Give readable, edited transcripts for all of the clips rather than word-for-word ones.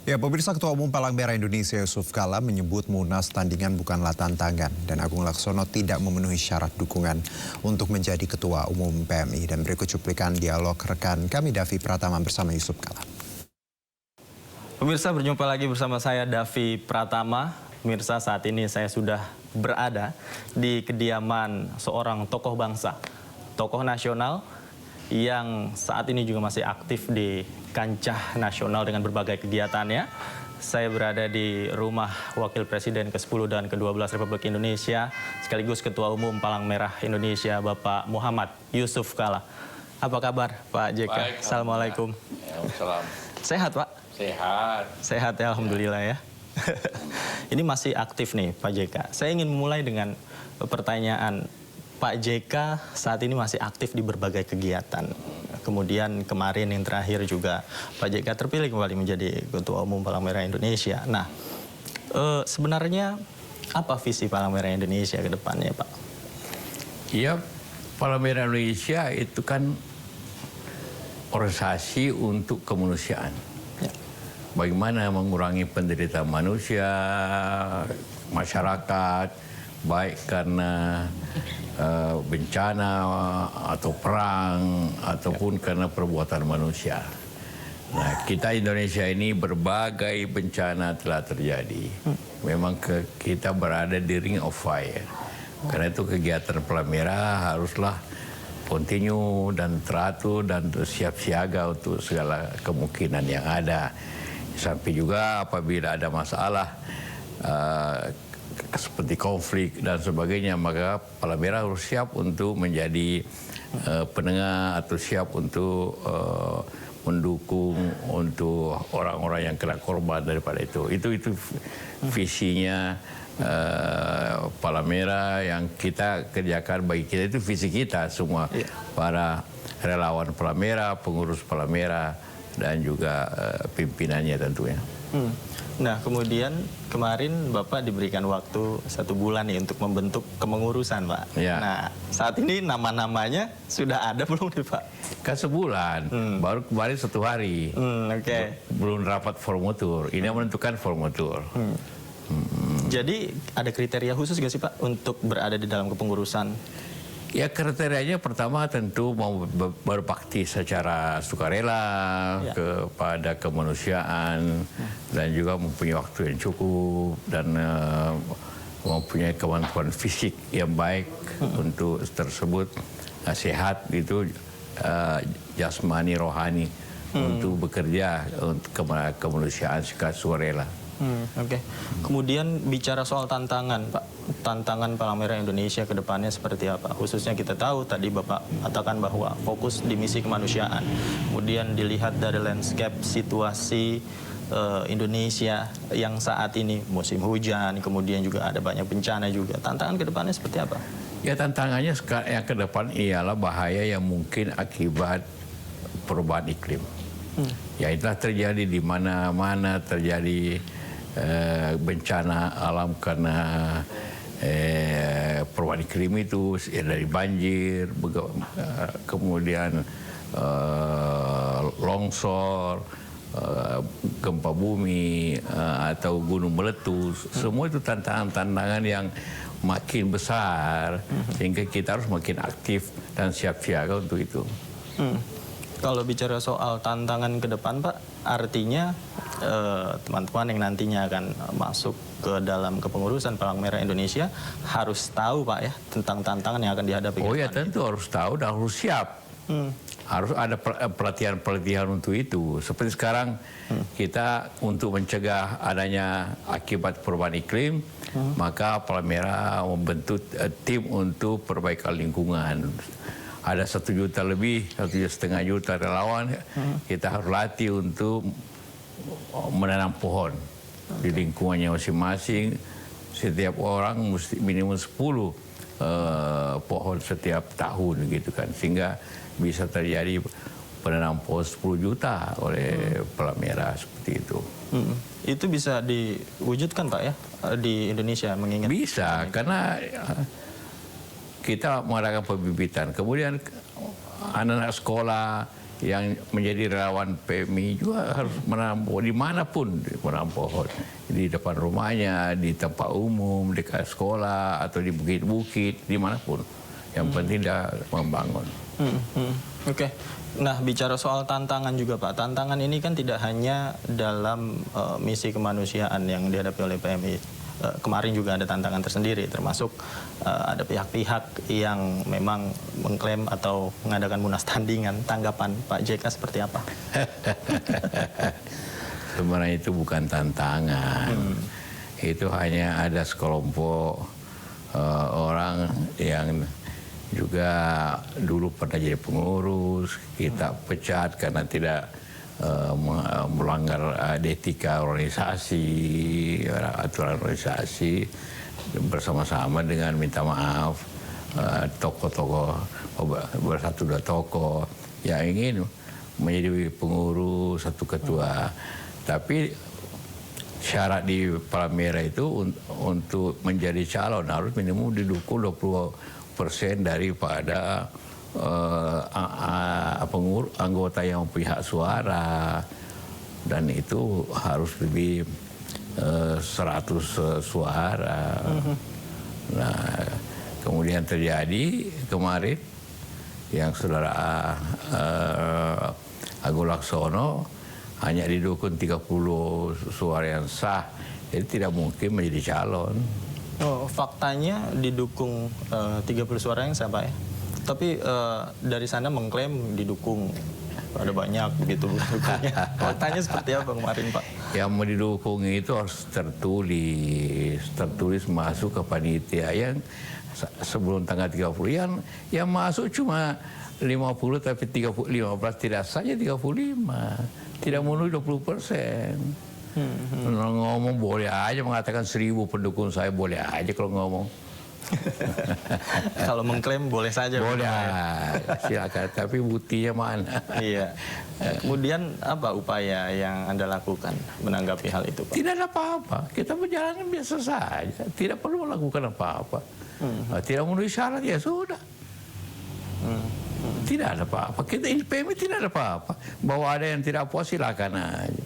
Ya, pemirsa, Ketua Umum Palang Merah Indonesia Yusuf Kala menyebut Munas tandingan bukanlah tantangan dan Agung Laksono tidak memenuhi syarat dukungan untuk menjadi Ketua Umum PMI. Dan berikut cuplikan dialog rekan kami Davi Pratama bersama Yusuf Kala. Pemirsa, berjumpa lagi bersama saya Davi Pratama. Pemirsa, saat ini saya sudah berada di kediaman seorang tokoh bangsa, tokoh nasional yang saat ini juga masih aktif di kancah nasional dengan berbagai kegiatannya. Saya berada di rumah Wakil Presiden ke-10 dan ke-12 Republik Indonesia, sekaligus Ketua Umum Palang Merah Indonesia, Bapak Muhammad Yusuf Kala. Apa kabar, Pak JK? Baik, Assalamualaikum. Waalaikumsalam. Sehat, Pak? Sehat. Sehat ya, Alhamdulillah ya. Ini masih aktif nih, Pak JK. Saya ingin memulai dengan pertanyaan. Pak JK saat ini masih aktif di berbagai kegiatan. Kemudian kemarin yang terakhir juga Pak JK terpilih kembali menjadi Ketua Umum Palang Merah Indonesia. Nah, sebenarnya apa visi Palang Merah Indonesia ke depannya, Pak? Iya, Palang Merah Indonesia itu kan organisasi untuk kemanusiaan. Ya. Bagaimana mengurangi penderitaan manusia, masyarakat, baik karena bencana atau perang ataupun karena perbuatan manusia. Nah, kita Indonesia ini berbagai bencana telah terjadi. Memang kita berada di ring of fire. Karena itu kegiatan Palang Merah haruslah continue dan teratur dan siap siaga untuk segala kemungkinan yang ada. Sampai juga apabila ada masalah seperti konflik dan sebagainya, maka Palang Merah harus siap untuk menjadi penengah atau siap untuk mendukung untuk orang-orang yang kena korban daripada itu. Itu visinya Palang Merah yang kita kerjakan bagi kita, itu visi kita semua, para relawan Palang Merah, pengurus Palang Merah, dan juga pimpinannya tentunya. Nah, kemudian kemarin Bapak diberikan waktu 1 bulan nih untuk membentuk kepengurusan, Pak. Ya. Nah, saat ini nama-namanya sudah ada belum nih, Pak? Kan sebulan, baru kemarin 1 hari. Oke. Belum rapat formatur, ini yang menentukan formatur. Jadi ada kriteria khusus nggak sih, Pak, untuk berada di dalam kepengurusan? Ya, kriterianya pertama tentu mau berbakti secara sukarela kepada kemanusiaan dan juga mempunyai waktu yang cukup dan mempunyai kemampuan fisik yang baik untuk tersebut, sehat itu jasmani rohani untuk bekerja untuk kemanusiaan secara sukarela. Oke. Kemudian bicara soal tantangan, Pak. Tantangan Palang Merah Indonesia ke depannya seperti apa? Khususnya kita tahu tadi Bapak katakan bahwa fokus di misi kemanusiaan. Kemudian dilihat dari landscape situasi Indonesia yang saat ini musim hujan, kemudian juga ada banyak bencana juga. Tantangan ke depannya seperti apa? Ya, tantangannya yang ke depan ialah bahaya yang mungkin akibat perubahan iklim. Ya, itulah terjadi di mana-mana terjadi bencana alam karena perubahan iklim itu, dari banjir, kemudian longsor, gempa bumi, atau gunung meletus. Semua itu tantangan-tantangan yang makin besar, sehingga kita harus makin aktif dan siap siaga untuk itu. Kalau bicara soal tantangan ke depan, Pak, artinya teman-teman yang nantinya akan masuk ke dalam kepengurusan Palang Merah Indonesia harus tahu, Pak, ya, tentang tantangan yang akan dihadapi. Oh ya, tentu harus tahu dan harus siap. Harus ada pelatihan-pelatihan untuk itu. Seperti sekarang kita untuk mencegah adanya akibat perubahan iklim, maka Palang Merah membentuk tim untuk perbaikan lingkungan. Ada 1 juta lebih, 1,5 juta relawan. Kita harus latih untuk menanam pohon di lingkungannya masing-masing. Setiap orang mesti minimum 10 pohon setiap tahun, gitu kan, sehingga bisa terjadi penanam pohon 10 juta oleh Palang Merah seperti itu. Itu bisa diwujudkan, Pak, ya, di Indonesia, mengingat? Bisa, karena kita mengadakan pembibitan. Kemudian anak-anak sekolah yang menjadi relawan PMI juga harus menanam pohon dimanapun, menanam pohon di depan rumahnya, di tempat umum, dekat sekolah atau di bukit-bukit, dimanapun. Yang penting dia membangun. Oke. Nah, bicara soal tantangan juga Pak, tantangan ini kan tidak hanya dalam misi kemanusiaan yang dihadapi oleh PMI. Kemarin juga ada tantangan tersendiri, termasuk ada pihak-pihak yang memang mengklaim atau mengadakan munas tandingan. Tanggapan Pak JK seperti apa? Sebenarnya itu bukan tantangan. Itu hanya ada sekelompok orang yang juga dulu pernah jadi pengurus, kita pecat karena tidak melanggar etika organisasi, aturan organisasi, bersama-sama dengan minta maaf tokoh-tokoh, bersatu dua tokoh yang ingin menjadi pengurus, satu ketua. Tapi syarat di Palmera itu untuk menjadi calon harus minimum didukung 20% daripada anggota yang punya hak suara, dan itu harus lebih 100 suara. Nah, kemudian terjadi kemarin yang saudara Agung Laksono hanya didukung 30 suara yang sah, jadi tidak mungkin menjadi calon. Oh, faktanya didukung 30 suara yang sah Pak ya? Tapi dari sana mengklaim didukung ada banyak begitu dukungnya. Faktanya seperti apa kemarin Pak? Yang mau didukung itu harus tertulis masuk ke panitia yang sebelum tanggal 30. Yang masuk cuma 50 tapi 15 tidak saja 35. Tidak memenuhi 20%. Ngomong boleh aja, mengatakan 1000 pendukung saya boleh aja kalau ngomong. Kalau mengklaim boleh saja. Boleh, silakan. Tapi buktinya mana? Iya. Kemudian apa upaya yang Anda lakukan menanggapi hal itu, Pak? Tidak ada apa-apa. Kita berjalan biasa saja. Tidak perlu melakukan apa-apa. Tidak memenuhi syarat ya sudah. Tidak ada apa-apa. Kita ini PMI tidak ada apa-apa. Bahwa ada yang tidak puas silakan aja.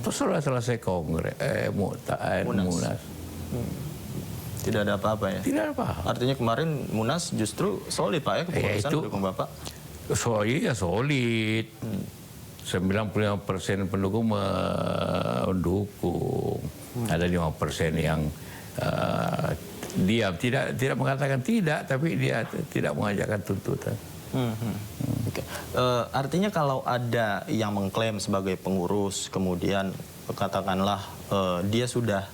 Terus sudah selesai kongres, munas. Tidak ada apa-apa ya? Tidak ada apa-apa. Artinya kemarin Munas justru solid Pak ya, keputusan mendukung Bapak? Solid. 95% pendukung mendukung. Ada 5% yang diam, tidak mengatakan tidak, tapi dia tidak mengajakkan tuntutan. Okay. Artinya kalau ada yang mengklaim sebagai pengurus, kemudian katakanlah dia sudah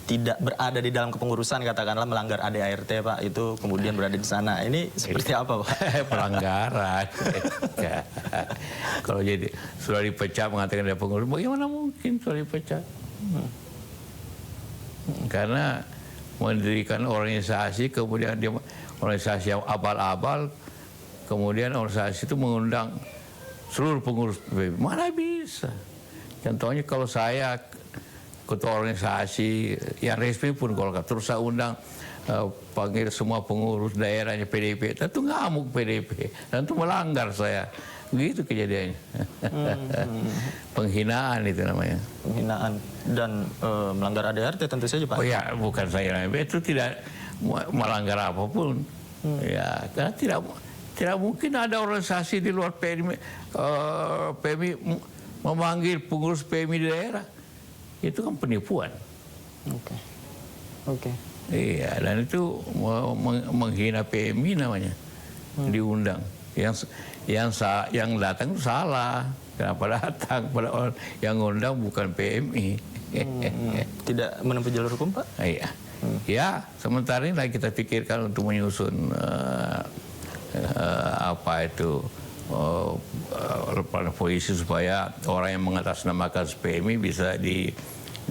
tidak berada di dalam kepengurusan, katakanlah melanggar ADART Pak, itu kemudian berada di sana. Ini seperti apa Pak? Pelanggaran. Kalau jadi sudah dipecat mengatakan dia pengurus, bagaimana mungkin sudah dipecat? Karena mendirikan organisasi, kemudian dia organisasi yang abal-abal, kemudian organisasi itu mengundang seluruh pengurus PBB. Mana bisa? Contohnya kalau saya ketua organisasi yang resmi pun Golkar, terus saya undang panggil semua pengurus daerahnya PDIP, tentu ngamuk PDIP, tentu melanggar saya. Begitu kejadiannya. Penghinaan itu namanya. Penghinaan dan melanggar ADART tentu saja Pak. Oh ya, bukan saya, itu tidak melanggar apapun. Ya, karena tidak mungkin ada organisasi di luar PMI memanggil pengurus PMI di daerah. Itu kan penipuan. Oke. Iya, dan itu menghina PMI namanya. Diundang. Yang datang itu salah. Kenapa datang? Pada orang yang ngundang bukan PMI. Tidak menempuh jalur hukum Pak? Iya. Ya, sementara ini lagi kita pikirkan untuk menyusun polisi supaya orang yang mengatasnamakan PMI bisa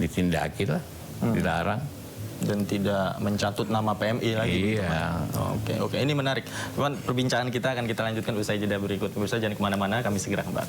ditindaki lah, dilarang. Dan tidak mencatut nama PMI lagi. Iya. Oke, ini menarik. Cuman perbincangan kita akan kita lanjutkan usai jeda berikut. Pemirsa jangan kemana-mana, kami segera kembali.